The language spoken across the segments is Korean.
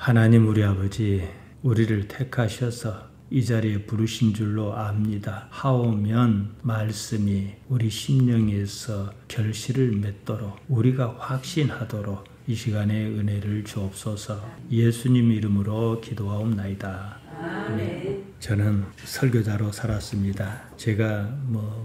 하나님 우리 아버지, 우리를 택하셔서 이 자리에 부르신 줄로 압니다. 하오면 말씀이 우리 심령에서 결실을 맺도록 우리가 확신하도록 이 시간에 은혜를 주옵소서. 예수님 이름으로 기도하옵나이다. 아멘. 저는 설교자로 살았습니다. 제가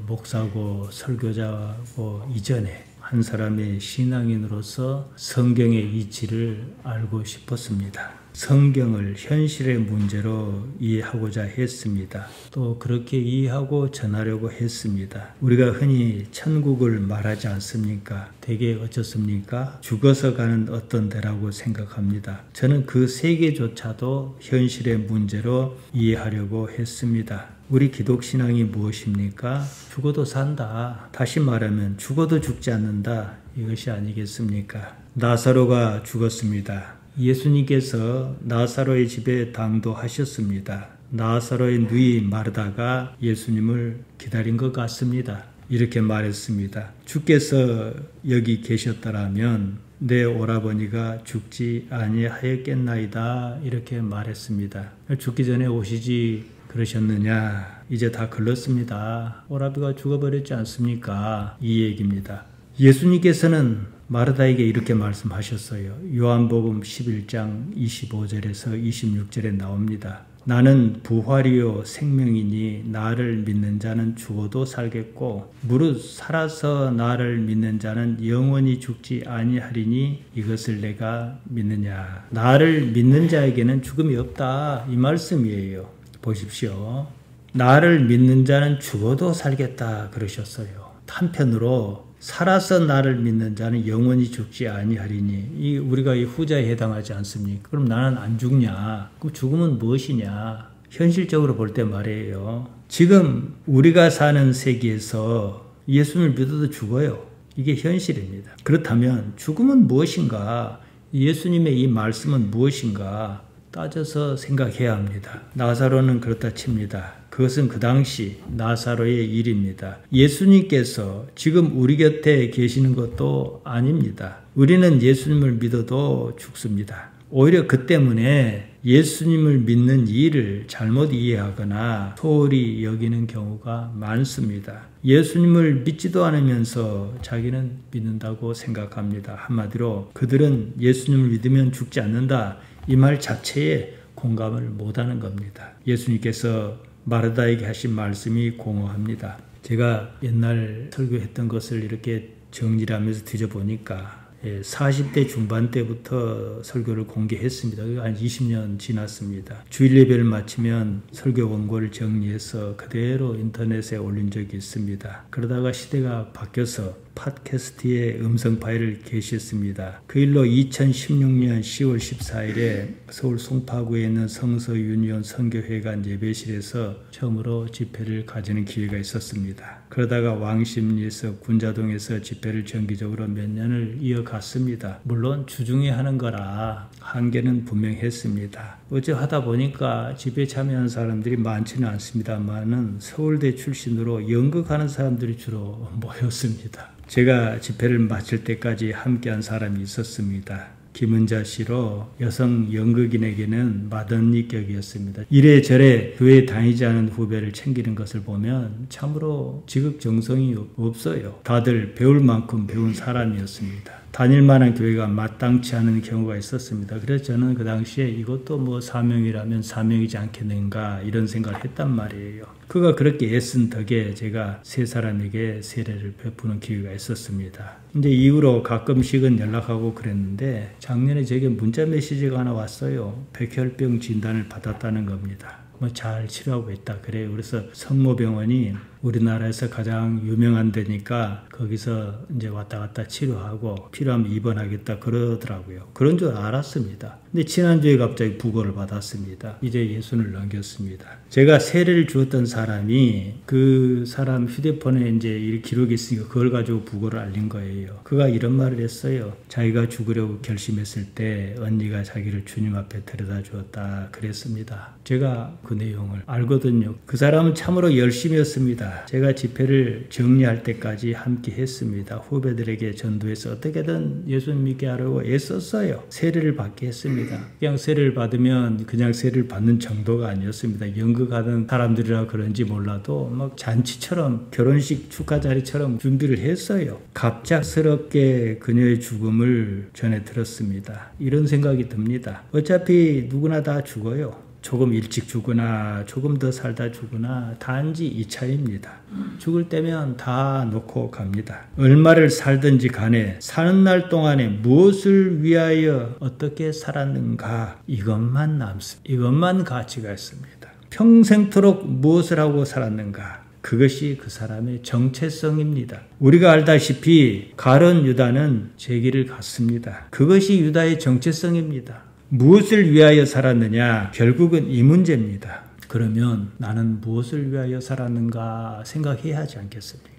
목사고 설교자고 이전에 한 사람의 신앙인으로서 성경의 이치를 알고 싶었습니다. 성경을 현실의 문제로 이해하고자 했습니다. 또 그렇게 이해하고 전하려고 했습니다. 우리가 흔히 천국을 말하지 않습니까? 되게 어쩌습니까? 죽어서 가는 어떤 데라고 생각합니다. 저는 그 세계조차도 현실의 문제로 이해하려고 했습니다. 우리 기독신앙이 무엇입니까? 죽어도 산다. 다시 말하면 죽어도 죽지 않는다. 이것이 아니겠습니까? 나사로가 죽었습니다. 예수님께서 나사로의 집에 당도하셨습니다. 나사로의 누이 마르다가 예수님을 기다린 것 같습니다. 이렇게 말했습니다. 주께서 여기 계셨더라면 내 오라버니가 죽지 아니하였겠나이다. 이렇게 말했습니다. 죽기 전에 오시지 그러셨느냐? 이제 다 글렀습니다. 오라비가 죽어버렸지 않습니까? 이 얘기입니다. 예수님께서는 마르다에게 이렇게 말씀하셨어요. 요한복음 11장 25절에서 26절에 나옵니다. 나는 부활이요 생명이니 나를 믿는 자는 죽어도 살겠고 무릇 살아서 나를 믿는 자는 영원히 죽지 아니하리니 이것을 내가 믿느냐. 나를 믿는 자에게는 죽음이 없다. 이 말씀이에요. 보십시오. 나를 믿는 자는 죽어도 살겠다 그러셨어요. 한편으로 살아서 나를 믿는 자는 영원히 죽지 아니하리니 우리가 이 후자에 해당하지 않습니까? 그럼 나는 안 죽냐? 그럼 죽음은 무엇이냐? 현실적으로 볼 때 말이에요. 지금 우리가 사는 세계에서 예수님을 믿어도 죽어요. 이게 현실입니다. 그렇다면 죽음은 무엇인가? 예수님의 이 말씀은 무엇인가? 따져서 생각해야 합니다. 나사로는 그렇다 칩니다. 그것은 그 당시 나사로의 일입니다. 예수님께서 지금 우리 곁에 계시는 것도 아닙니다. 우리는 예수님을 믿어도 죽습니다. 오히려 그 때문에 예수님을 믿는 일을 잘못 이해하거나 소홀히 여기는 경우가 많습니다. 예수님을 믿지도 않으면서 자기는 믿는다고 생각합니다. 한마디로 그들은 예수님을 믿으면 죽지 않는다. 이 말 자체에 공감을 못하는 겁니다. 예수님께서 마르다에게 하신 말씀이 공허합니다. 제가 옛날 설교했던 것을 이렇게 정리를 하면서 뒤져보니까 40대 중반 때부터 설교를 공개했습니다. 한 20년 지났습니다. 주일 예배를 마치면 설교 원고를 정리해서 그대로 인터넷에 올린 적이 있습니다. 그러다가 시대가 바뀌어서 팟캐스트에 음성 파일을 게시했습니다. 그 일로 2016년 10월 14일에 서울 송파구에 있는 성서윤희원 선교회관 예배실에서 처음으로 집회를 가지는 기회가 있었습니다. 그러다가 왕십리에서 군자동에서 집회를 정기적으로 몇 년을 이어갔습니다. 물론 주중에 하는 거라 한계는 분명했습니다. 어째 하다 보니까 집회 참여한 사람들이 많지는 않습니다만은 서울대 출신으로 연극하는 사람들이 주로 모였습니다. 제가 집회를 마칠 때까지 함께한 사람이 있었습니다. 김은자 씨로 여성 연극인에게는 맏언니격이었습니다. 이래저래 교회에 다니지 않은 후배를 챙기는 것을 보면 참으로 지극정성이 없어요. 다들 배울 만큼 배운 사람이었습니다. 다닐 만한 교회가 마땅치 않은 경우가 있었습니다. 그래서 저는 그 당시에 이것도 사명이라면 사명이지 않겠는가 이런 생각을 했단 말이에요. 그가 그렇게 애쓴 덕에 제가 세 사람에게 세례를 베푸는 기회가 있었습니다. 이제 이후로 가끔씩은 연락하고 그랬는데 작년에 제게 문자 메시지가 하나 왔어요. 백혈병 진단을 받았다는 겁니다. 잘 치료하고 있다 그래요. 그래서 성모병원이 우리나라에서 가장 유명한 데니까 거기서 이제 왔다 갔다 치료하고 필요하면 입원하겠다 그러더라고요. 그런 줄 알았습니다. 근데 지난주에 갑자기 부고를 받았습니다. 이제 예순을 넘겼습니다. 제가 세례를 주었던 사람이 그 사람 휴대폰에 이제 이 기록이 있으니까 그걸 가지고 부고를 알린 거예요. 그가 이런 말을 했어요. 자기가 죽으려고 결심했을 때 언니가 자기를 주님 앞에 데려다 주었다 그랬습니다. 제가 그 내용을 알거든요. 그 사람은 참으로 열심이었습니다. 했습니다. 제가 집회를 정리할 때까지 함께 했습니다. 후배들에게 전도해서 어떻게든 예수님 믿게 하려고 애썼어요. 세례를 받게 했습니다. 그냥 세례를 받으면 그냥 세례를 받는 정도가 아니었습니다. 연극하는 사람들이라 그런지 몰라도 막 잔치처럼 결혼식 축하 자리처럼 준비를 했어요. 갑작스럽게 그녀의 죽음을 전해 들었습니다. 이런 생각이 듭니다. 어차피 누구나 다 죽어요. 조금 일찍 죽으나 조금 더 살다 죽으나 단지 이 차이입니다. 죽을 때면 다 놓고 갑니다. 얼마를 살든지 간에 사는 날 동안에 무엇을 위하여 어떻게 살았는가 이것만 남습니다. 이것만 가치가 있습니다. 평생토록 무엇을 하고 살았는가 그것이 그 사람의 정체성입니다. 우리가 알다시피 가룟 유다는 제 길을 갔습니다. 그것이 유다의 정체성입니다. 무엇을 위하여 살았느냐? 결국은 이 문제입니다. 그러면 나는 무엇을 위하여 살았는가 생각해야 하지 않겠습니까?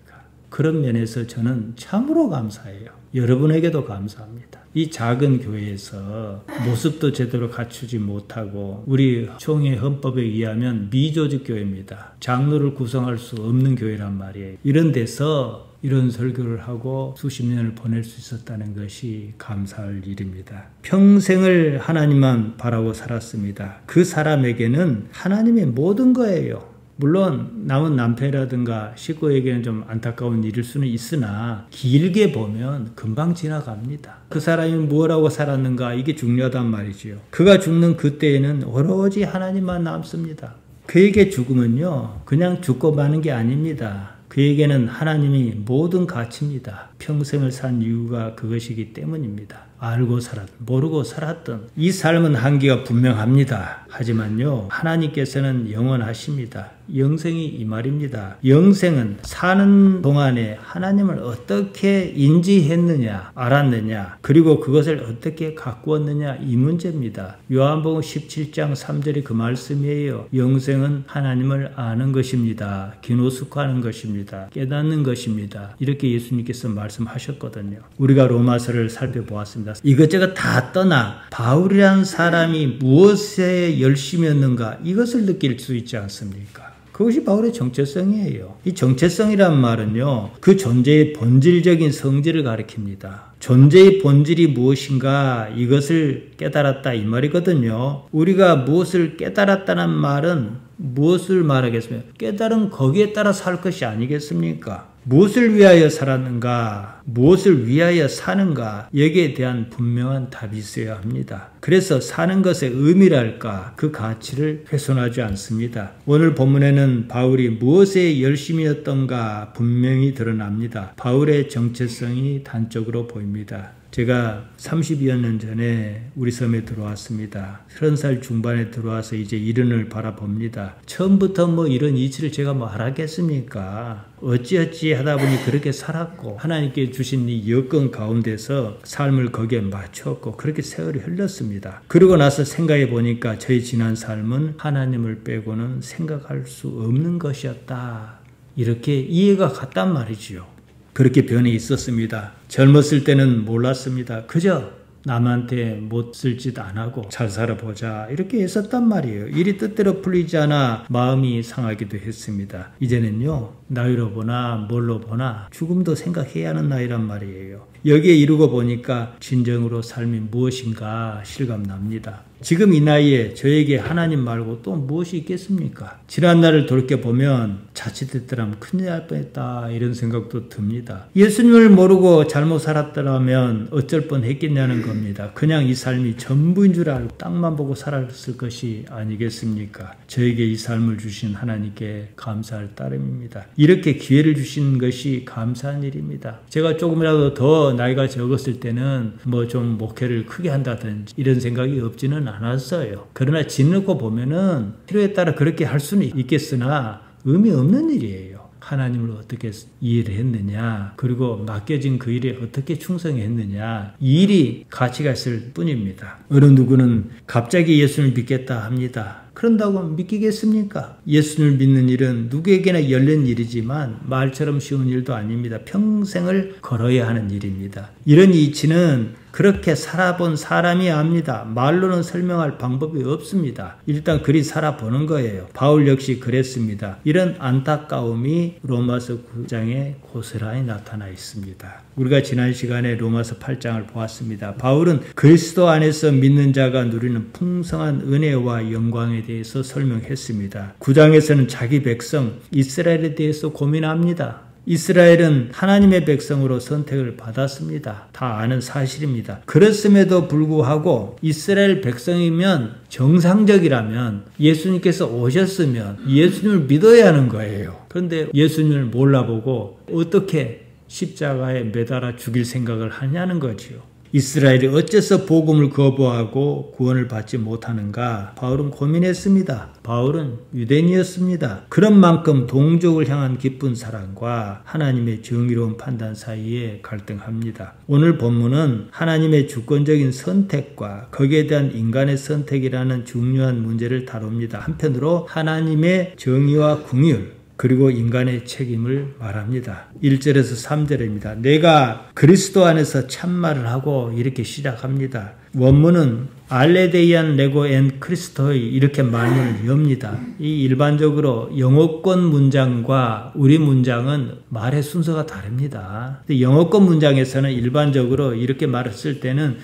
그런 면에서 저는 참으로 감사해요. 여러분에게도 감사합니다. 이 작은 교회에서 모습도 제대로 갖추지 못하고 우리 총회 헌법에 의하면 미조직 교회입니다. 장로를 구성할 수 없는 교회란 말이에요. 이런 데서 이런 설교를 하고 수십 년을 보낼 수 있었다는 것이 감사할 일입니다. 평생을 하나님만 바라고 살았습니다. 그 사람에게는 하나님의 모든 거예요. 물론 남은 남편이라든가 식구에게는 좀 안타까운 일일 수는 있으나 길게 보면 금방 지나갑니다. 그 사람이 무엇하고 살았는가 이게 중요하단 말이지요. 그가 죽는 그때에는 오로지 하나님만 남습니다. 그에게 죽음은요 그냥 죽고 마는 게 아닙니다. 그에게는 하나님이 모든 가치입니다. 평생을 산 이유가 그것이기 때문입니다. 알고 살았든 모르고 살았든 이 삶은 한계가 분명합니다. 하지만요 하나님께서는 영원하십니다. 영생이 이 말입니다. 영생은 사는 동안에 하나님을 어떻게 인지했느냐 알았느냐 그리고 그것을 어떻게 가꾸었느냐 이 문제입니다. 요한복음 17장 3절이 그 말씀이에요. 영생은 하나님을 아는 것입니다. 기노숙하는 것입니다. 깨닫는 것입니다. 이렇게 예수님께서 말씀하셨거든요. 우리가 로마서를 살펴보았습니다. 이것저것 다 떠나 바울이라는 사람이 무엇에 열심이었는가 이것을 느낄 수 있지 않습니까? 그것이 바울의 정체성이에요. 이 정체성이란 말은요 그 존재의 본질적인 성질을 가리킵니다. 존재의 본질이 무엇인가 이것을 깨달았다 이 말이거든요. 우리가 무엇을 깨달았다는 말은 무엇을 말하겠습니까? 깨달은 거기에 따라 살 것이 아니겠습니까? 무엇을 위하여 살았는가, 무엇을 위하여 사는가 여기에 대한 분명한 답이 있어야 합니다. 그래서 사는 것의 의미랄까 그 가치를 훼손하지 않습니다. 오늘 본문에는 바울이 무엇에 열심이었던가 분명히 드러납니다. 바울의 정체성이 단적으로 보입니다. 제가 30여 년 전에 우리 섬에 들어왔습니다. 30살 중반에 들어와서 이제 이른을 바라봅니다. 처음부터 뭐 이런 이치를 제가 뭐 알았겠습니까? 어찌어찌 하다 보니 그렇게 살았고 하나님께 주신 이 여건 가운데서 삶을 거기에 맞췄고 그렇게 세월이 흘렀습니다. 그러고 나서 생각해 보니까 저희 지난 삶은 하나님을 빼고는 생각할 수 없는 것이었다. 이렇게 이해가 갔단 말이지요. 그렇게 변해 있었습니다. 젊었을 때는 몰랐습니다. 그저 남한테 못 쓸 짓 안 하고 잘 살아보자 이렇게 했었단 말이에요. 일이 뜻대로 풀리지 않아 마음이 상하기도 했습니다. 이제는요 나이로 보나 뭘로 보나 죽음도 생각해야 하는 나이란 말이에요. 여기에 이르고 보니까 진정으로 삶이 무엇인가 실감납니다. 지금 이 나이에 저에게 하나님 말고 또 무엇이 있겠습니까? 지난 날을 돌이켜보면 자칫했더라면 큰일 날 뻔했다 이런 생각도 듭니다. 예수님을 모르고 잘못 살았더라면 어쩔 뻔했겠냐는 겁니다. 그냥 이 삶이 전부인 줄 알고 땅만 보고 살았을 것이 아니겠습니까? 저에게 이 삶을 주신 하나님께 감사할 따름입니다. 이렇게 기회를 주신 것이 감사한 일입니다. 제가 조금이라도 더 나이가 적었을 때는 뭐 좀 목회를 크게 한다든지 이런 생각이 없지는 않았어요. 그러나 지내고 보면은 필요에 따라 그렇게 할 수는 있겠으나 의미 없는 일이에요. 하나님을 어떻게 이해를 했느냐 그리고 맡겨진 그 일에 어떻게 충성했느냐 이 일이 가치가 있을 뿐입니다. 어느 누구는 갑자기 예수를 믿겠다 합니다. 그런다고 믿기겠습니까? 예수를 믿는 일은 누구에게나 열린 일이지만 말처럼 쉬운 일도 아닙니다. 평생을 걸어야 하는 일입니다. 이런 이치는 그렇게 살아본 사람이 압니다. 말로는 설명할 방법이 없습니다. 일단 그리 살아보는 거예요. 바울 역시 그랬습니다. 이런 안타까움이 로마서 9장에 고스란히 나타나 있습니다. 우리가 지난 시간에 로마서 8장을 보았습니다. 바울은 그리스도 안에서 믿는 자가 누리는 풍성한 은혜와 영광에 대해서 설명했습니다. 9장에서는 자기 백성 이스라엘에 대해서 고민합니다. 이스라엘은 하나님의 백성으로 선택을 받았습니다. 다 아는 사실입니다. 그렇음에도 불구하고 이스라엘 백성이면 정상적이라면 예수님께서 오셨으면 예수님을 믿어야 하는 거예요. 그런데 예수님을 몰라보고 어떻게 십자가에 매달아 죽일 생각을 하냐는 거지요. 이스라엘이 어째서 복음을 거부하고 구원을 받지 못하는가? 바울은 고민했습니다. 바울은 유대인이었습니다. 그런 만큼 동족을 향한 기쁜 사랑과 하나님의 정의로운 판단 사이에 갈등합니다. 오늘 본문은 하나님의 주권적인 선택과 거기에 대한 인간의 선택이라는 중요한 문제를 다룹니다. 한편으로 하나님의 정의와 긍휼 그리고 인간의 책임을 말합니다. 1절에서 3절입니다. 내가 그리스도 안에서 참말을 하고 이렇게 시작합니다. 원문은 알레데이안 레고 엔 크리스토이 이렇게 말문을 엽니다. 이 일반적으로 영어권 문장과 우리 문장은 말의 순서가 다릅니다. 영어권 문장에서는 일반적으로 이렇게 말을 쓸 때는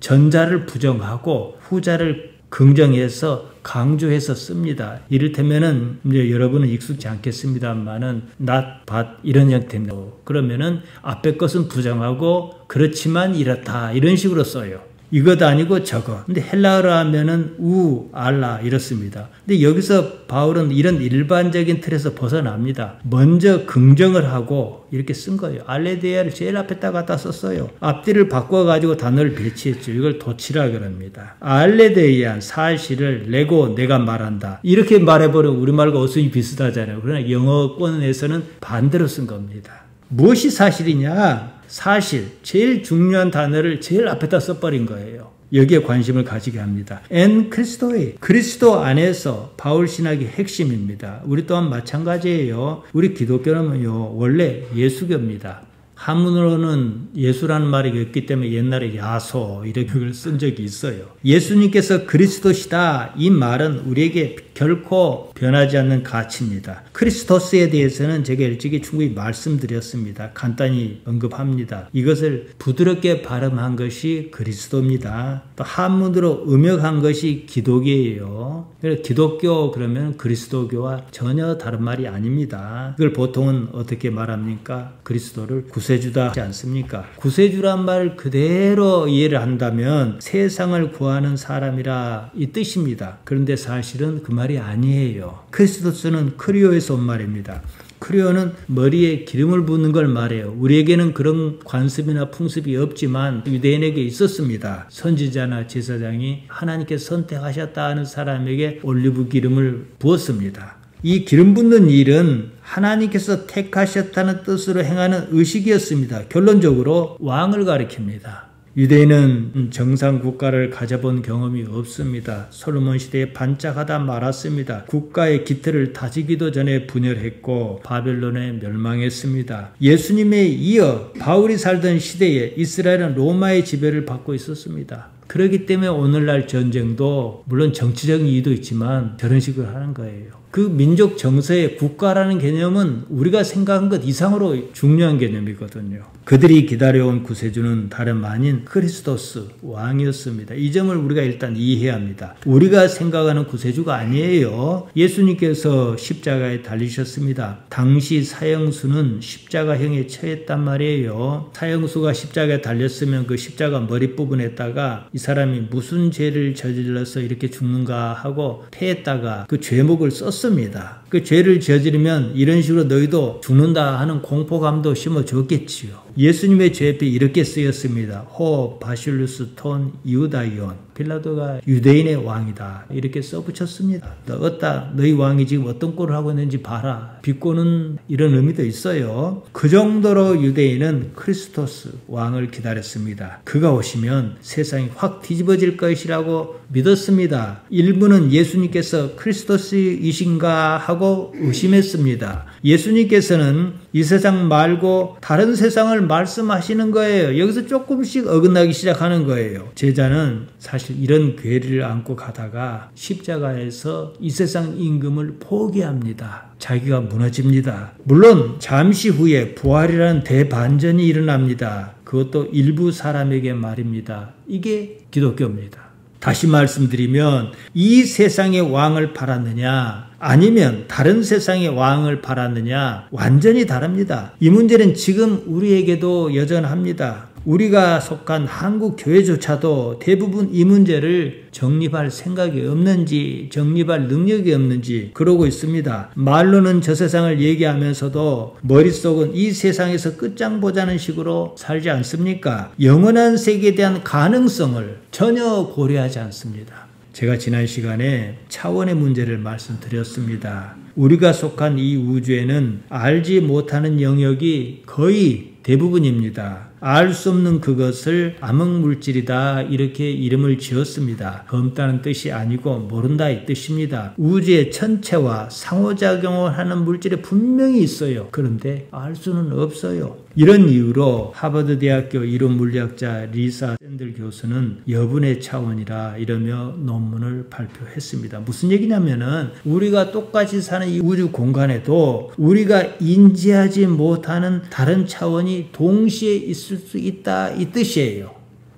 전자를 부정하고 후자를 긍정해서 강조해서 씁니다. 이를테면은 이제 여러분은 익숙지 않겠습니다만은 not, but 이런 형태입니다. 그러면은 앞에 것은 부정하고 그렇지만 이렇다 이런 식으로 써요. 이것 아니고 저거. 근데 헬라어로 하면은 우, 알라 이렇습니다. 근데 여기서 바울은 이런 일반적인 틀에서 벗어납니다. 먼저 긍정을 하고 이렇게 쓴 거예요. 알레데이아를 제일 앞에다 갖다 썼어요. 앞뒤를 바꿔가지고 단어를 배치했죠. 이걸 도치라 그럽니다. 알레데이안 사실을 레고 내가 말한다. 이렇게 말해버리면 우리말과 어순이 비슷하잖아요. 그러나 영어권에서는 반대로 쓴 겁니다. 무엇이 사실이냐? 사실, 제일 중요한 단어를 제일 앞에다 써버린 거예요. 여기에 관심을 가지게 합니다. 엔 크리스토이, 그리스도 안에서 바울 신학의 핵심입니다. 우리 또한 마찬가지예요. 우리 기독교는요 원래 예수교입니다. 한문으로는 예수라는 말이 없기 때문에 옛날에 야소 이렇게 쓴 적이 있어요. 예수님께서 그리스도시다 이 말은 우리에게 결코 변하지 않는 가치입니다. 크리스토스에 대해서는 제가 일찍이 충분히 말씀드렸습니다. 간단히 언급합니다. 이것을 부드럽게 발음한 것이 그리스도입니다. 또 한문으로 음역한 것이 기독이에요. 그래서 기독교 그러면 그리스도교와 전혀 다른 말이 아닙니다. 이걸 보통은 어떻게 말합니까? 그리스도를 구세주다 하지 않습니까? 구세주란 말을 그대로 이해를 한다면 세상을 구하는 사람이라 이 뜻입니다. 그런데 사실은 그 말이 아니에요. 크리스토스는 크리오에서 온 말입니다. 크리오는 머리에 기름을 붓는 걸 말해요. 우리에게는 그런 관습이나 풍습이 없지만 유대인에게 있었습니다. 선지자나 제사장이 하나님께서 선택하셨다 하는 사람에게 올리브 기름을 부었습니다. 이 기름 붓는 일은 하나님께서 택하셨다는 뜻으로 행하는 의식이었습니다. 결론적으로 왕을 가리킵니다. 유대인은 정상 국가를 가져본 경험이 없습니다. 솔로몬 시대에 반짝하다 말았습니다. 국가의 기틀을 다지기도 전에 분열했고 바벨론에 멸망했습니다. 예수님에 이어 바울이 살던 시대에 이스라엘은 로마의 지배를 받고 있었습니다. 그렇기 때문에 오늘날 전쟁도 물론 정치적인 이유도 있지만 저런 식으로 하는 거예요. 그 민족 정서의 국가라는 개념은 우리가 생각한 것 이상으로 중요한 개념이거든요. 그들이 기다려온 구세주는 다름 아닌 크리스토스 왕이었습니다. 이 점을 우리가 일단 이해해야 합니다. 우리가 생각하는 구세주가 아니에요. 예수님께서 십자가에 달리셨습니다. 당시 사형수는 십자가형에 처했단 말이에요. 사형수가 십자가에 달렸으면 그 십자가 머리부분에다가 이 사람이 무슨 죄를 저질러서 이렇게 죽는가 하고 패했다가 그 죄목을 썼습니다. 그 죄를 저지르면 이런 식으로 너희도 죽는다 하는 공포감도 심어줬겠지요. 예수님의 죄비 이렇게 쓰였습니다. 호 바실루스 톤 이우다이온 빌라도가 유대인의 왕이다 이렇게 써붙였습니다. 어따 너희 왕이 지금 어떤 꼴을 하고 있는지 봐라. 비꼬는 이런 의미도 있어요. 그 정도로 유대인은 크리스토스 왕을 기다렸습니다. 그가 오시면 세상이 확 뒤집어질 것이라고 믿었습니다. 일부는 예수님께서 크리스토스이신가 하고 의심했습니다. 예수님께서는 이 세상 말고 다른 세상을 말씀하시는 거예요. 여기서 조금씩 어긋나기 시작하는 거예요. 제자는 사실 이런 괴리를 안고 가다가 십자가에서 이 세상 임금을 포기합니다. 자기가 무너집니다. 물론 잠시 후에 부활이라는 대반전이 일어납니다. 그것도 일부 사람에게 말입니다. 이게 기독교입니다. 다시 말씀드리면 이 세상의 왕을 바랐느냐 아니면 다른 세상의 왕을 바랐느냐 완전히 다릅니다. 이 문제는 지금 우리에게도 여전합니다. 우리가 속한 한국 교회조차도 대부분 이 문제를 정립할 생각이 없는지 정립할 능력이 없는지 그러고 있습니다. 말로는 저 세상을 얘기하면서도 머릿속은 이 세상에서 끝장 보자는 식으로 살지 않습니까? 영원한 세계에 대한 가능성을 전혀 고려하지 않습니다. 제가 지난 시간에 차원의 문제를 말씀드렸습니다. 우리가 속한 이 우주에는 알지 못하는 영역이 거의 대부분입니다. 알 수 없는 그것을 암흑물질이다 이렇게 이름을 지었습니다. 검다는 뜻이 아니고 모른다 이 뜻입니다. 우주의 전체와 상호작용을 하는 물질이 분명히 있어요. 그런데 알 수는 없어요. 이런 이유로 하버드 대학교 이론물리학자 리사 샌들 교수는 여분의 차원이라 이러며 논문을 발표했습니다. 무슨 얘기냐면은 우리가 똑같이 사는 이 우주 공간에도 우리가 인지하지 못하는 다른 차원이 동시에 있을 수 있다 이 뜻이에요.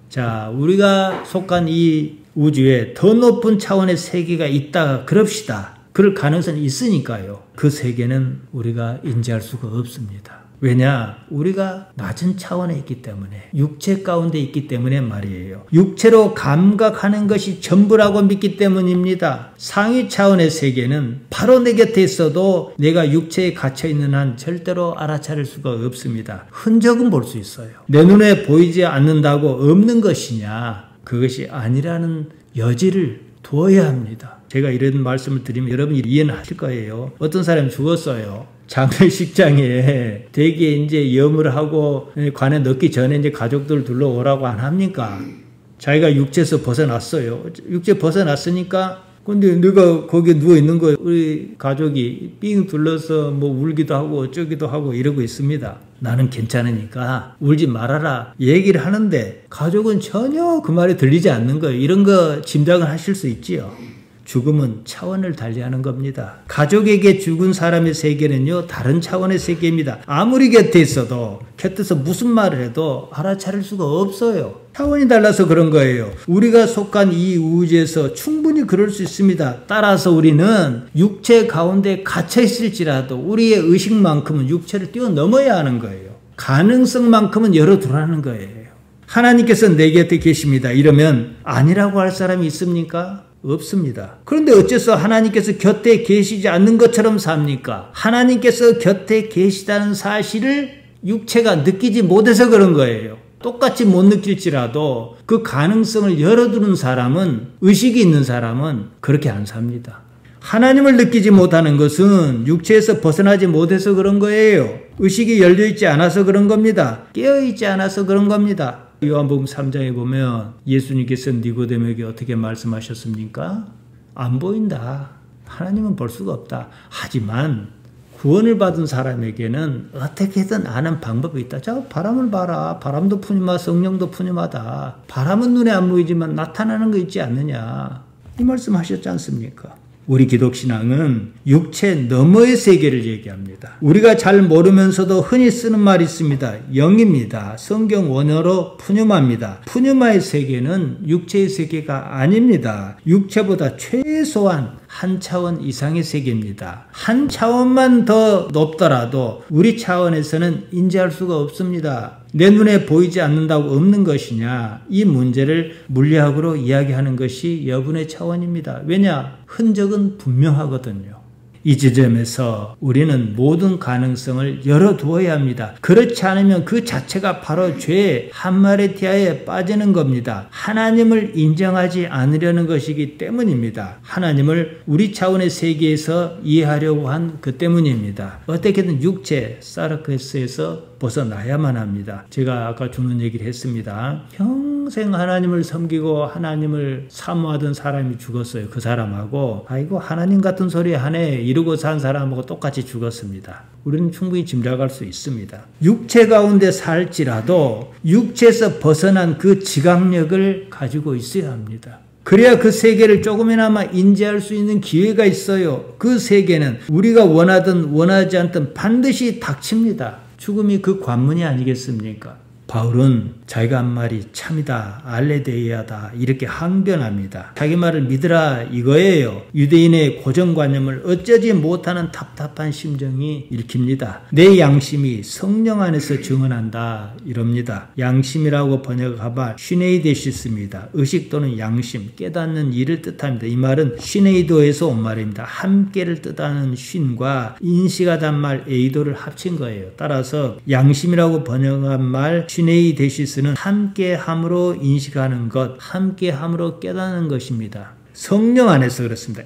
자, 우리가 속한 이 우주에 더 높은 차원의 세계가 있다 그럽시다. 그럴 가능성이 있으니까요. 그 세계는 우리가 인지할 수가 없습니다. 왜냐? 우리가 낮은 차원에 있기 때문에 육체 가운데 있기 때문에 말이에요. 육체로 감각하는 것이 전부라고 믿기 때문입니다. 상위 차원의 세계는 바로 내 곁에 있어도 내가 육체에 갇혀있는 한 절대로 알아차릴 수가 없습니다. 흔적은 볼 수 있어요. 내 눈에 보이지 않는다고 없는 것이냐? 그것이 아니라는 여지를 두어야 합니다. 제가 이런 말씀을 드리면 여러분이 이해는 하실 거예요. 어떤 사람이 죽었어요. 장례식장에 대개 이제 염을 하고 관에 넣기 전에 이제 가족들 둘러오라고 안 합니까? 자기가 육체에서 벗어났어요. 육체 벗어났으니까 근데 네가 거기에 누워있는 거예요. 우리 가족이 삥 둘러서 뭐 울기도 하고 어쩌기도 하고 이러고 있습니다. 나는 괜찮으니까 울지 말아라 얘기를 하는데 가족은 전혀 그 말이 들리지 않는 거예요. 이런 거 짐작을 하실 수 있지요. 죽음은 차원을 달리하는 겁니다. 가족에게 죽은 사람의 세계는요 다른 차원의 세계입니다. 아무리 곁에 있어도 곁에서 무슨 말을 해도 알아차릴 수가 없어요. 차원이 달라서 그런 거예요. 우리가 속한 이 우주에서 충분히 그럴 수 있습니다. 따라서 우리는 육체 가운데 갇혀 있을지라도 우리의 의식만큼은 육체를 뛰어넘어야 하는 거예요. 가능성만큼은 열어두라는 거예요. 하나님께서 내 곁에 계십니다. 이러면 아니라고 할 사람이 있습니까? 없습니다. 그런데 어째서 하나님께서 곁에 계시지 않는 것처럼 삽니까? 하나님께서 곁에 계시다는 사실을 육체가 느끼지 못해서 그런 거예요. 똑같이 못 느낄지라도 그 가능성을 열어두는 사람은, 의식이 있는 사람은 그렇게 안 삽니다. 하나님을 느끼지 못하는 것은 육체에서 벗어나지 못해서 그런 거예요. 의식이 열려있지 않아서 그런 겁니다. 깨어있지 않아서 그런 겁니다. 요한복음 3장에 보면 예수님께서 니고데모에게 어떻게 말씀하셨습니까? 안 보인다. 하나님은 볼 수가 없다. 하지만 구원을 받은 사람에게는 어떻게든 아는 방법이 있다. 자, 바람을 봐라. 바람도 푸니마, 성령도 푸니마다. 바람은 눈에 안 보이지만 나타나는 거 있지 않느냐. 이 말씀 하셨지 않습니까? 우리 기독신앙은 육체 너머의 세계를 얘기합니다. 우리가 잘 모르면서도 흔히 쓰는 말이 있습니다. 영입니다. 성경 원어로 푸뉴마입니다. 푸뉴마의 세계는 육체의 세계가 아닙니다. 육체보다 최소한 한 차원 이상의 세계입니다. 한 차원만 더 높더라도 우리 차원에서는 인지할 수가 없습니다. 내 눈에 보이지 않는다고 없는 것이냐? 이 문제를 물리학으로 이야기하는 것이 여분의 차원입니다. 왜냐? 흔적은 분명하거든요. 이 지점에서 우리는 모든 가능성을 열어두어야 합니다. 그렇지 않으면 그 자체가 바로 죄의 함마레티아에 빠지는 겁니다. 하나님을 인정하지 않으려는 것이기 때문입니다. 하나님을 우리 차원의 세계에서 이해하려고 한 그 때문입니다. 어떻게든 육체, 사르케스에서 벗어나야만 합니다. 제가 아까 죽는 얘기를 했습니다. 평생 하나님을 섬기고 하나님을 사모하던 사람이 죽었어요. 그 사람하고 아이고 하나님 같은 소리 하네 이러고 산 사람하고 똑같이 죽었습니다. 우리는 충분히 짐작할 수 있습니다. 육체 가운데 살지라도 육체에서 벗어난 그 지각력을 가지고 있어야 합니다. 그래야 그 세계를 조금이나마 인지할 수 있는 기회가 있어요. 그 세계는 우리가 원하든 원하지 않든 반드시 닥칩니다. 죽음이 그 관문이 아니겠습니까? 바울은 자기가 한 말이 참이다, 알레데이아다 이렇게 항변합니다. 자기 말을 믿으라 이거예요. 유대인의 고정관념을 어쩌지 못하는 답답한 심정이 읽힙니다. 내 양심이 성령 안에서 증언한다 이럽니다. 양심이라고 번역하면 시네이데시스입니다. 의식 또는 양심, 깨닫는 일을 뜻합니다. 이 말은 시네이도에서 온 말입니다. 함께를 뜻하는 쉰과 인식하단 말 에이도를 합친 거예요. 따라서 양심이라고 번역한 말 시네이데시스는 함께함으로 인식하는 것, 함께함으로 깨닫는 것입니다. 성령 안에서 그렇습니다.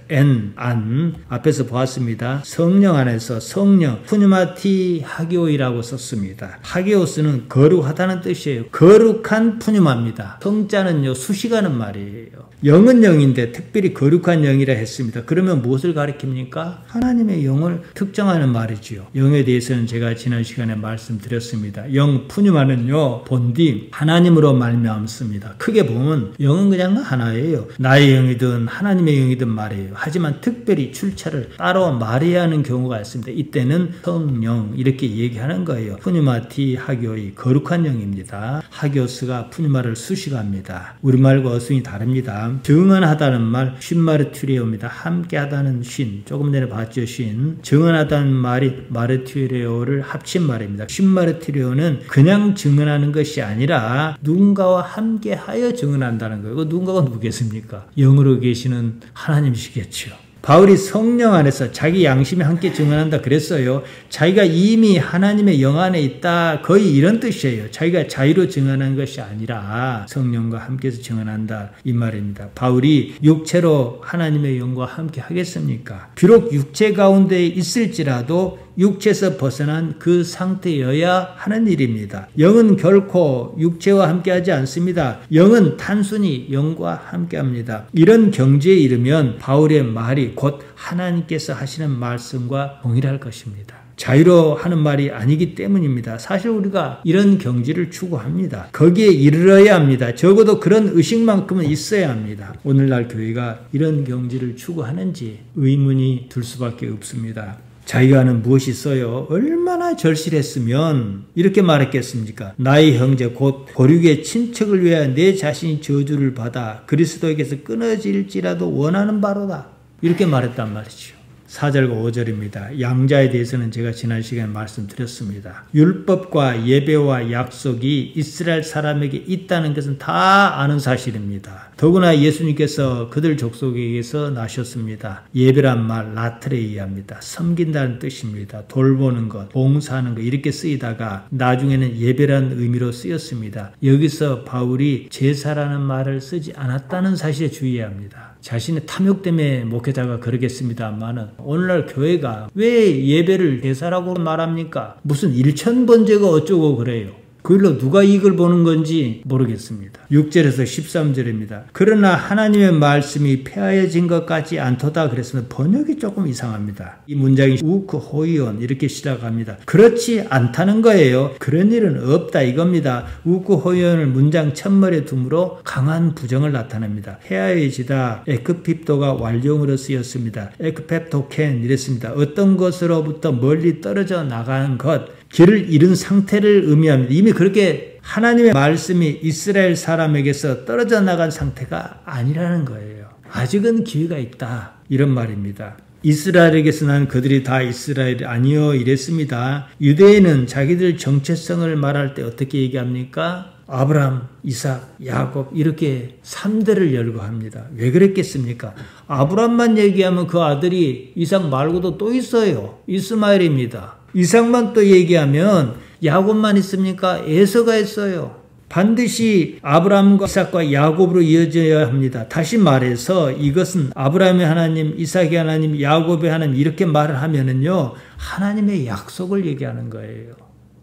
안 앞에서 보았습니다. 성령 안에서 성령 푸뉴마티 하기오이라고 썼습니다. 하기오스는 거룩하다는 뜻이에요. 거룩한 푸뉴마입니다. 성자는요 수식하는 말이에요. 영은 영인데 특별히 거룩한 영이라 했습니다. 그러면 무엇을 가리킵니까? 하나님의 영을 특정하는 말이지요. 영에 대해서는 제가 지난 시간에 말씀드렸습니다. 영 푸뉴마는요 본디 하나님으로 말미암습니다. 크게 보면 영은 그냥 하나예요. 나의 영이든 하나님의 영이든 말이에요. 하지만 특별히 출처를 따로 말해야 하는 경우가 있습니다. 이때는 성령 이렇게 얘기하는 거예요. 푸뉴마티 하교의 거룩한 영입니다. 하교스가 푸뉴마를 수식합니다. 우리말과 어순이 다릅니다. 증언하다는 말 쉰마르투레오입니다. 함께하다는 쉰, 조금 전에 봤죠. 쉰. 증언하다는 말이 마르투레오를 합친 말입니다. 쉰마르투레오는 그냥 증언하는 것이 아니라 누군가와 함께하여 증언한다는 거예요. 누군가가 누구겠습니까? 영으로 계시는 하나님이시겠죠. 바울이 성령 안에서 자기 양심이 함께 증언한다 그랬어요. 자기가 이미 하나님의 영 안에 있다. 거의 이런 뜻이에요. 자기가 자유로 증언한 것이 아니라 성령과 함께해서 증언한다. 이 말입니다. 바울이 육체로 하나님의 영과 함께 하겠습니까? 비록 육체 가운데 있을지라도 육체에서 벗어난 그 상태여야 하는 일입니다. 영은 결코 육체와 함께하지 않습니다. 영은 단순히 영과 함께합니다. 이런 경지에 이르면 바울의 말이 곧 하나님께서 하시는 말씀과 동일할 것입니다. 자유로 하는 말이 아니기 때문입니다. 사실 우리가 이런 경지를 추구합니다. 거기에 이르러야 합니다. 적어도 그런 의식만큼은 있어야 합니다. 오늘날 교회가 이런 경지를 추구하는지 의문이 들 수밖에 없습니다. 자기가 하는 무엇이 있어요? 얼마나 절실했으면 이렇게 말했겠습니까? 나의 형제 곧 고륙의 친척을 위하여 내 자신이 저주를 받아 그리스도에게서 끊어질지라도 원하는 바로다. 이렇게 말했단 말이죠. 4절과 5절입니다. 양자에 대해서는 제가 지난 시간에 말씀드렸습니다. 율법과 예배와 약속이 이스라엘 사람에게 있다는 것은 다 아는 사실입니다. 더구나 예수님께서 그들 족속에게서 나셨습니다. 예배란 말 라트레이아입니다. 섬긴다는 뜻입니다. 돌보는 것, 봉사하는 것 이렇게 쓰이다가 나중에는 예배라는 의미로 쓰였습니다. 여기서 바울이 제사라는 말을 쓰지 않았다는 사실에 주의해야 합니다. 자신의 탐욕 때문에 목회자가 그러겠습니다만은 오늘날 교회가 왜 예배를 제사라고 말합니까? 무슨 일천번제가 어쩌고 그래요. 그걸로 누가 이익을 보는 건지 모르겠습니다. 6절에서 13절입니다. 그러나 하나님의 말씀이 폐하여진 것 같지 않도다 그랬으면 번역이 조금 이상합니다. 이 문장이 우크 호이온 이렇게 시작합니다. 그렇지 않다는 거예요. 그런 일은 없다 이겁니다. 우크 호이온을 문장 첫머리에 둠으로 강한 부정을 나타냅니다. 폐하여지다 에크핍도가 완료형으로 쓰였습니다. 에크펩토켄 이랬습니다. 어떤 것으로부터 멀리 떨어져 나간 것 길을 잃은 상태를 의미합니다. 이미 그렇게 하나님의 말씀이 이스라엘 사람에게서 떨어져 나간 상태가 아니라는 거예요. 아직은 기회가 있다. 이런 말입니다. 이스라엘에게서 난 그들이 다 이스라엘이 아니요 이랬습니다. 유대인은 자기들 정체성을 말할 때 어떻게 얘기합니까? 아브라함, 이삭, 야곱 이렇게 3대를 열거합니다. 왜 그랬겠습니까? 아브라함만 얘기하면 그 아들이 이삭 말고도 또 있어요. 이스마엘입니다. 이삭만 또 얘기하면 야곱만 있습니까? 에서가 있어요. 반드시 아브라함과 이삭과 야곱으로 이어져야 합니다. 다시 말해서 이것은 아브라함의 하나님, 이삭의 하나님, 야곱의 하나님 이렇게 말을 하면은요, 하나님의 약속을 얘기하는 거예요.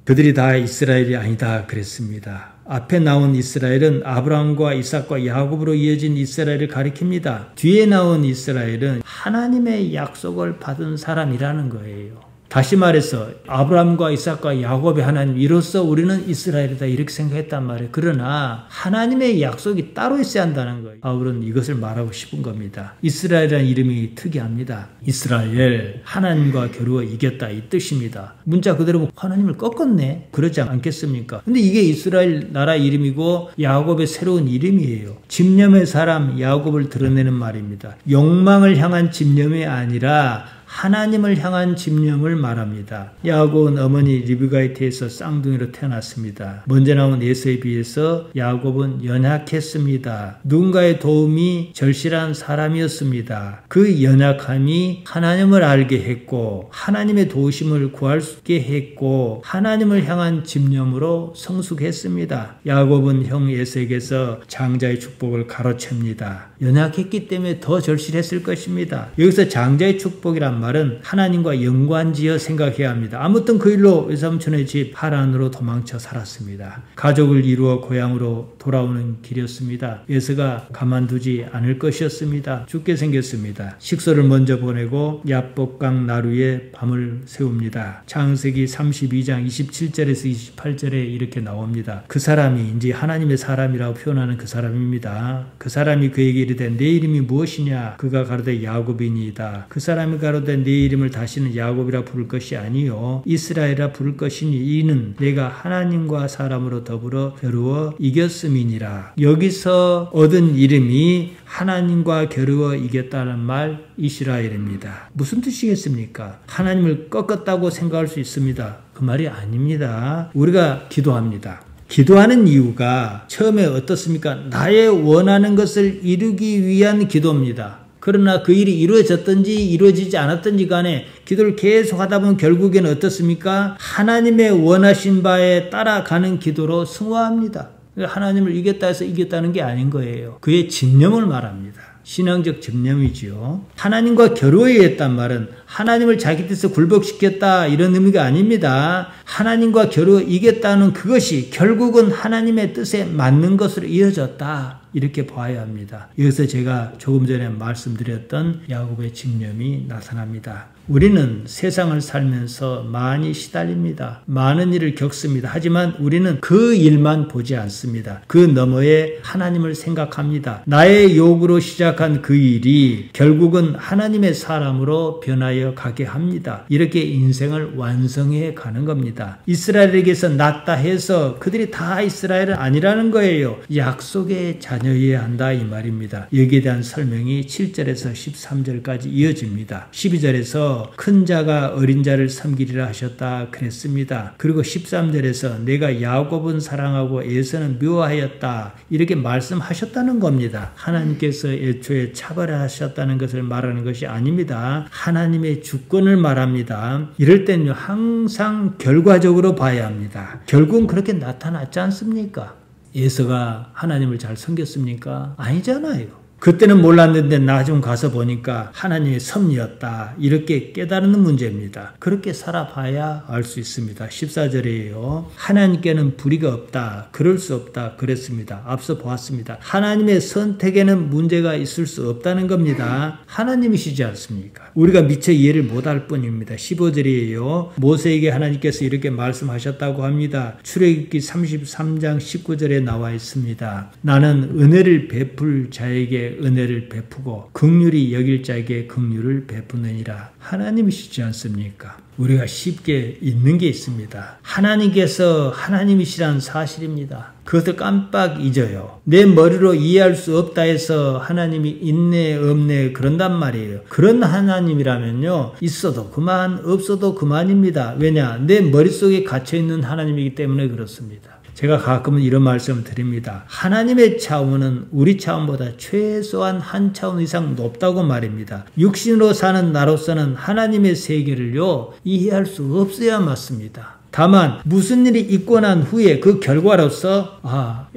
그들이 다 이스라엘이 아니다 그랬습니다. 앞에 나온 이스라엘은 아브라함과 이삭과 야곱으로 이어진 이스라엘을 가리킵니다. 뒤에 나온 이스라엘은 하나님의 약속을 받은 사람이라는 거예요. 다시 말해서 아브라함과 이삭과 야곱의 하나님 이로써 우리는 이스라엘이다 이렇게 생각했단 말이에요. 그러나 하나님의 약속이 따로 있어야 한다는 거예요. 바울은 이것을 말하고 싶은 겁니다. 이스라엘이라는 이름이 특이합니다. 이스라엘, 하나님과 겨루어 이겼다 이 뜻입니다. 문자 그대로 하나님을 꺾었네 그러지 않겠습니까? 근데 이게 이스라엘 나라 이름이고 야곱의 새로운 이름이에요. 집념의 사람 야곱을 드러내는 말입니다. 욕망을 향한 집념이 아니라 하나님을 향한 집념을 말합니다. 야곱은 어머니 리브가이트에서 쌍둥이로 태어났습니다. 먼저 나온 에서에 비해서 야곱은 연약했습니다. 누군가의 도움이 절실한 사람이었습니다. 그 연약함이 하나님을 알게 했고 하나님의 도우심을 구할 수 있게 했고 하나님을 향한 집념으로 성숙했습니다. 야곱은 형 에서에게서 장자의 축복을 가로챕니다. 연약했기 때문에 더 절실했을 것입니다. 여기서 장자의 축복이란 말은 하나님과 연관지어 생각해야 합니다. 아무튼 그 일로 외삼촌의 집 하란으로 도망쳐 살았습니다. 가족을 이루어 고향으로 돌아오는 길이었습니다. 에서가 가만두지 않을 것이었습니다. 죽게 생겼습니다. 식소를 먼저 보내고 야복강 나루에 밤을 세웁니다. 창세기 32장 27절에서 28절에 이렇게 나옵니다. 그 사람이 이제 하나님의 사람이라고 표현하는 그 사람입니다. 그 사람이 그에게 이르되 내 이름이 무엇이냐? 그가 가로되 야곱이니이다. 그 사람이 가로되 내 이름을 다시는 야곱이라 부를 것이 아니요 이스라엘이라 부를 것이니 이는 내가 하나님과 사람으로 더불어 겨루어 이겼음이니라. 여기서 얻은 이름이 하나님과 겨루어 이겼다는 말 이스라엘입니다. 무슨 뜻이겠습니까? 하나님을 꺾었다고 생각할 수 있습니다. 그 말이 아닙니다. 우리가 기도합니다. 기도하는 이유가 처음에 어떻습니까? 나의 원하는 것을 이루기 위한 기도입니다. 그러나 그 일이 이루어졌든지 이루어지지 않았든지 간에 기도를 계속 하다 보면 결국에는 어떻습니까? 하나님의 원하신 바에 따라가는 기도로 승화합니다. 하나님을 이겼다 해서 이겼다는 게 아닌 거예요. 그의 집념을 말합니다. 신앙적 집념이지요. 하나님과 겨루어야 했단 말은 하나님을 자기 뜻에 굴복시켰다 이런 의미가 아닙니다. 하나님과 겨루어 이겼다는 그것이 결국은 하나님의 뜻에 맞는 것으로 이어졌다. 이렇게 봐야 합니다. 여기서 제가 조금 전에 말씀드렸던 야곱의 집념이 나타납니다. 우리는 세상을 살면서 많이 시달립니다. 많은 일을 겪습니다. 하지만 우리는 그 일만 보지 않습니다. 그 너머에 하나님을 생각합니다. 나의 욕으로 시작한 그 일이 결국은 하나님의 사람으로 변하여 가게 합니다. 이렇게 인생을 완성해 가는 겁니다. 이스라엘에게서 났다 해서 그들이 다 이스라엘은 아니라는 거예요. 약속의 자녀여야 한다 이 말입니다. 여기에 대한 설명이 7절에서 13절까지 이어집니다. 12절에서 큰 자가 어린 자를 섬기리라 하셨다 그랬습니다. 그리고 13절에서 내가 야곱은 사랑하고 에서는 미워하였다 이렇게 말씀하셨다는 겁니다. 하나님께서 애초에 차별하셨다는 것을 말하는 것이 아닙니다. 하나님의 주권을 말합니다. 이럴 때는 항상 결과적으로 봐야 합니다. 결국은 그렇게 나타났지 않습니까? 에서가 하나님을 잘 섬겼습니까? 아니잖아요. 그때는 몰랐는데 나중 가서 보니까 하나님의 섭리였다. 이렇게 깨달는 문제입니다. 그렇게 살아봐야 알 수 있습니다. 14절이에요. 하나님께는 불의가 없다. 그럴 수 없다. 그랬습니다. 앞서 보았습니다. 하나님의 선택에는 문제가 있을 수 없다는 겁니다. 하나님이시지 않습니까? 우리가 미처 이해를 못할 뿐입니다. 15절이에요. 모세에게 하나님께서 이렇게 말씀하셨다고 합니다. 출애굽기 33장 19절에 나와 있습니다. 나는 은혜를 베풀 자에게 은혜를 베푸고 긍휼히 여길 자에게 긍휼을 베푸느니라. 하나님이시지 않습니까? 우리가 쉽게 잊는 게 있습니다. 하나님께서 하나님이시란 사실입니다. 그것을 깜빡 잊어요. 내 머리로 이해할 수 없다 해서 하나님이 있네 없네 그런단 말이에요. 그런 하나님이라면요, 있어도 그만 없어도 그만입니다. 왜냐? 내 머릿속에 갇혀있는 하나님이기 때문에 그렇습니다. 제가 가끔은 이런 말씀을 드립니다. 하나님의 차원은 우리 차원보다 최소한 한 차원 이상 높다고 말입니다. 육신으로 사는 나로서는 하나님의 세계를요, 이해할 수 없어야 맞습니다. 다만 무슨 일이 있고 난 후에 그 결과로서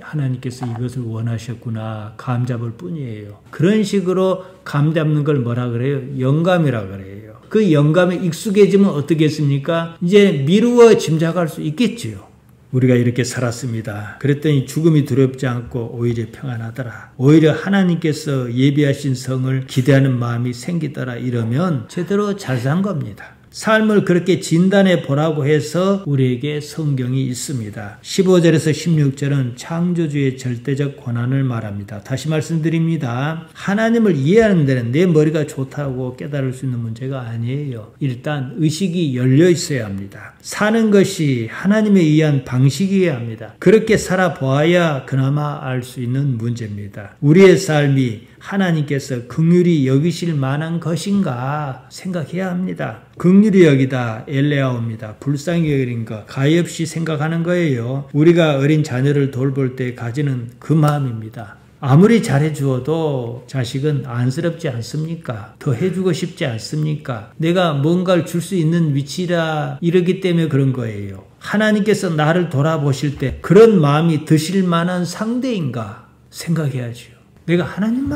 하나님께서 이것을 원하셨구나 감잡을 뿐이에요. 그런 식으로 감잡는 걸 뭐라 그래요? 영감이라 그래요. 그 영감에 익숙해지면 어떻겠습니까? 이제 미루어 짐작할 수 있겠지요. 우리가 이렇게 살았습니다. 그랬더니 죽음이 두렵지 않고 오히려 평안하더라. 오히려 하나님께서 예비하신 성을 기대하는 마음이 생기더라. 이러면 제대로 잘 산 겁니다. 삶을 그렇게 진단해 보라고 해서 우리에게 성경이 있습니다. 15절에서 16절은 창조주의 절대적 권한을 말합니다. 다시 말씀드립니다. 하나님을 이해하는 데는 내 머리가 좋다고 깨달을 수 있는 문제가 아니에요. 일단 의식이 열려 있어야 합니다. 사는 것이 하나님에 의한 방식이어야 합니다. 그렇게 살아보아야 그나마 알 수 있는 문제입니다. 우리의 삶이 하나님께서 긍휼히 여기실 만한 것인가 생각해야 합니다. 긍휼히 여기다 엘레아오입니다. 불쌍히 여기는 것 가엾이 생각하는 거예요. 우리가 어린 자녀를 돌볼 때 가지는 그 마음입니다. 아무리 잘해주어도 자식은 안쓰럽지 않습니까? 더 해주고 싶지 않습니까? 내가 뭔가를 줄 수 있는 위치라 이러기 때문에 그런 거예요. 하나님께서 나를 돌아보실 때 그런 마음이 드실 만한 상대인가 생각해야죠. 내가 하나님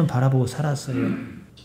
바라보고 살았어요.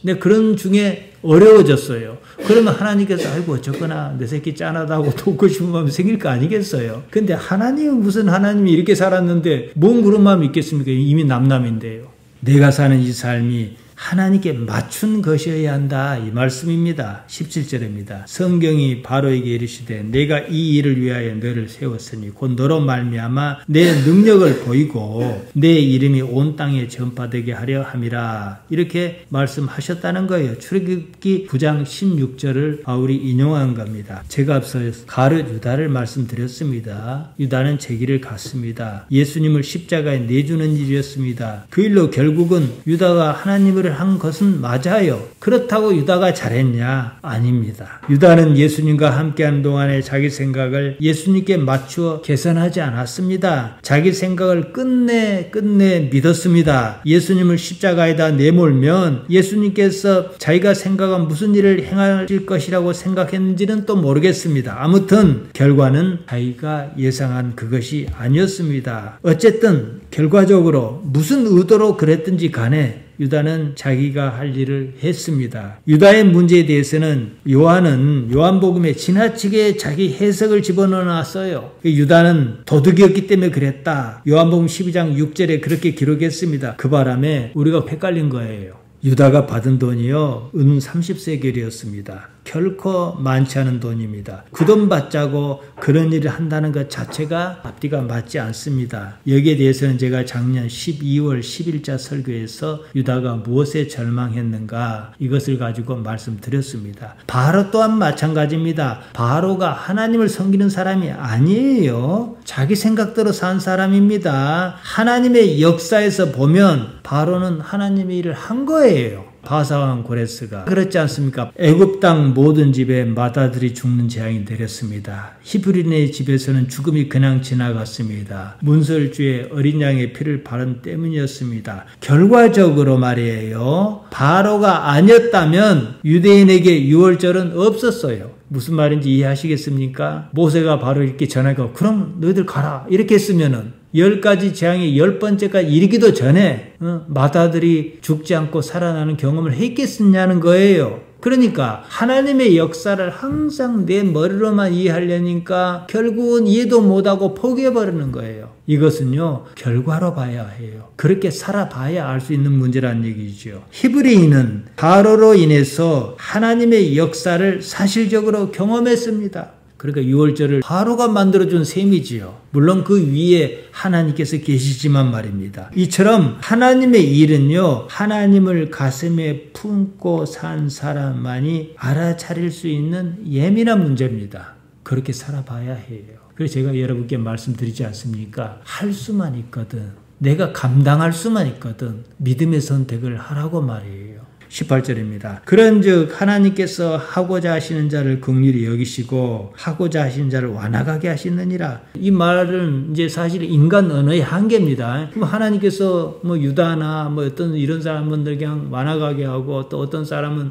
근데 그런 중에 어려워졌어요. 그러면 하나님께서 아이고 어쩌거나 내 새끼 짠하다고 돕고 싶은 마음이 생길 거 아니겠어요. 근데 하나님은 무슨 하나님이 이렇게 살았는데 뭔 그런 마음이 있겠습니까? 이미 남남인데요. 내가 사는 이 삶이 하나님께 맞춘 것이어야 한다 이 말씀입니다. 17절입니다. 성경이 바로에게 이르시되 내가 이 일을 위하여 너를 세웠으니 곧 너로 말미암아 내 능력을 보이고 내 이름이 온 땅에 전파되게 하려 함이라 이렇게 말씀하셨다는 거예요. 출애굽기 9장 16절을 바울이 인용한 겁니다. 제가 앞서 가룟 유다를 말씀드렸습니다. 유다는 제 길을 갔습니다. 예수님을 십자가에 내주는 일이었습니다. 그 일로 결국은 유다가 하나님을 한 것은 맞아요. 그렇다고 유다가 잘했냐? 아닙니다. 유다는 예수님과 함께하는 동안에 자기 생각을 예수님께 맞추어 계산하지 않았습니다. 자기 생각을 끝내 믿었습니다. 예수님을 십자가에다 내몰면 예수님께서 자기가 생각한 무슨 일을 행하실 것이라고 생각했는지는 또 모르겠습니다. 아무튼 결과는 자기가 예상한 그것이 아니었습니다. 어쨌든 결과적으로 무슨 의도로 그랬든지 간에 유다는 자기가 할 일을 했습니다. 유다의 문제에 대해서는 요한복음에 지나치게 자기 해석을 집어넣어놨어요. 유다는 도둑이었기 때문에 그랬다. 요한복음 12장 6절에 그렇게 기록했습니다. 그 바람에 우리가 헷갈린 거예요. 유다가 받은 돈이요, 은 30세겔이었습니다. 결코 많지 않은 돈입니다. 그 돈 받자고 그런 일을 한다는 것 자체가 앞뒤가 맞지 않습니다. 여기에 대해서는 제가 작년 12월 10일자 설교에서 유다가 무엇에 절망했는가 이것을 가지고 말씀드렸습니다. 바로 또한 마찬가지입니다. 바로가 하나님을 섬기는 사람이 아니에요. 자기 생각대로 산 사람입니다. 하나님의 역사에서 보면 바로는 하나님의 일을 한 거예요. 바사왕 고레스가 그렇지 않습니까? 애굽 땅 모든 집에 맏아들이 죽는 재앙이 내렸습니다. 히브리인의 집에서는 죽음이 그냥 지나갔습니다. 문설주에 어린 양의 피를 바른 때문이었습니다. 결과적으로 말이에요. 바로가 아니었다면 유대인에게 유월절은 없었어요. 무슨 말인지 이해하시겠습니까? 모세가 바로 이렇게 전하고 그럼 너희들 가라 이렇게 했으면은 10가지 재앙의 10번째까지 이르기도 전에 맏아들이 죽지 않고 살아나는 경험을 했겠느냐는 거예요. 그러니까 하나님의 역사를 항상 내 머리로만 이해하려니까 결국은 이해도 못하고 포기해버리는 거예요. 이것은요 결과로 봐야 해요. 그렇게 살아봐야 알 수 있는 문제라는 얘기죠. 히브리인은 바로로 인해서 하나님의 역사를 사실적으로 경험했습니다. 그러니까 유월절을 바로가 만들어준 셈이지요. 물론 그 위에 하나님께서 계시지만 말입니다. 이처럼 하나님의 일은요, 하나님을 가슴에 품고 산 사람만이 알아차릴 수 있는 예민한 문제입니다. 그렇게 살아봐야 해요. 그래서 제가 여러분께 말씀드리지 않습니까? 할 수만 있거든, 내가 감당할 수만 있거든 믿음의 선택을 하라고 말이에요. 18절입니다. 그런즉 하나님께서 하고자 하시는 자를 긍휼히 여기시고 하고자 하시는 자를 완악하게 하시느니라. 이 말은 이제 사실 인간 언어의 한계입니다. 그럼 하나님께서 뭐 유다나 뭐 어떤 이런 사람들 그냥 완악하게 하고, 또 어떤 사람은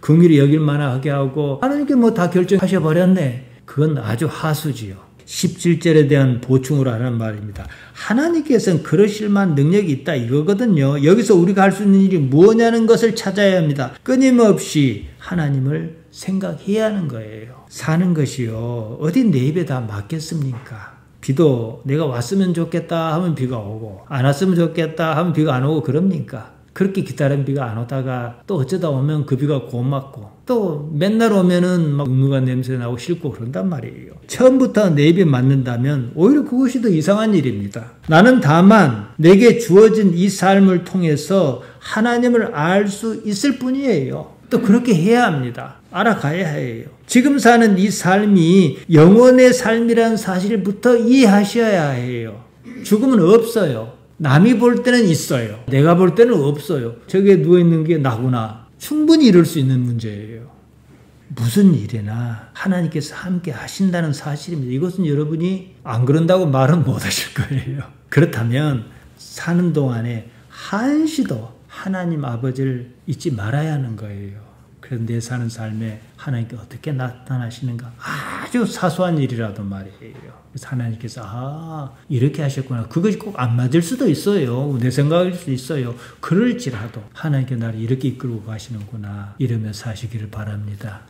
긍휼히 여길 만하게 하고, 하나님께 뭐 다 결정하셔 버렸네. 그건 아주 하수지요. 17절에 대한 보충으로 하는 말입니다. 하나님께서는 그러실 만한 능력이 있다 이거거든요. 여기서 우리가 할 수 있는 일이 뭐냐는 것을 찾아야 합니다. 끊임없이 하나님을 생각해야 하는 거예요. 사는 것이요, 어디 내 입에 다 맞겠습니까? 비도 내가 왔으면 좋겠다 하면 비가 오고, 안 왔으면 좋겠다 하면 비가 안 오고 그럽니까? 그렇게 기다린 비가 안 오다가 또 어쩌다 오면 그 비가 고맙고, 또 맨날 오면은 막 음흉한 냄새 나고 싫고 그런단 말이에요. 처음부터 내 입에 맞는다면 오히려 그것이 더 이상한 일입니다. 나는 다만 내게 주어진 이 삶을 통해서 하나님을 알 수 있을 뿐이에요. 또 그렇게 해야 합니다. 알아가야 해요. 지금 사는 이 삶이 영원의 삶이라는 사실부터 이해하셔야 해요. 죽음은 없어요. 남이 볼 때는 있어요. 내가 볼 때는 없어요. 저기에 누워있는 게 나구나. 충분히 이룰 수 있는 문제예요. 무슨 일이나 하나님께서 함께 하신다는 사실입니다. 이것은 여러분이 안 그런다고 말은 못 하실 거예요. 그렇다면 사는 동안에 한시도 하나님 아버지를 잊지 말아야 하는 거예요. 그래서 내 사는 삶에 하나님께 어떻게 나타나시는가, 아주 사소한 일이라도 말이에요. 그래서 하나님께서 이렇게 하셨구나. 그것이 꼭 안 맞을 수도 있어요. 내 생각일 수도 있어요. 그럴지라도 하나님께 나를 이렇게 이끌고 가시는구나, 이러며 사시기를 바랍니다.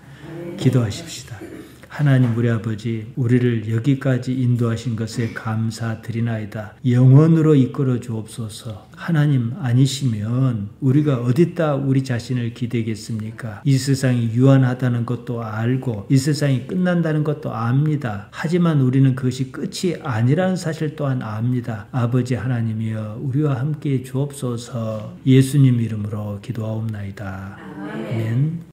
기도하십시다. 하나님 우리 아버지, 우리를 여기까지 인도하신 것에 감사드리나이다. 영원으로 이끌어 주옵소서. 하나님 아니시면 우리가 어디다 우리 자신을 기대겠습니까? 이 세상이 유한하다는 것도 알고 이 세상이 끝난다는 것도 압니다. 하지만 우리는 그것이 끝이 아니라는 사실 또한 압니다. 아버지 하나님이여, 우리와 함께 주옵소서. 예수님 이름으로 기도하옵나이다. 아멘.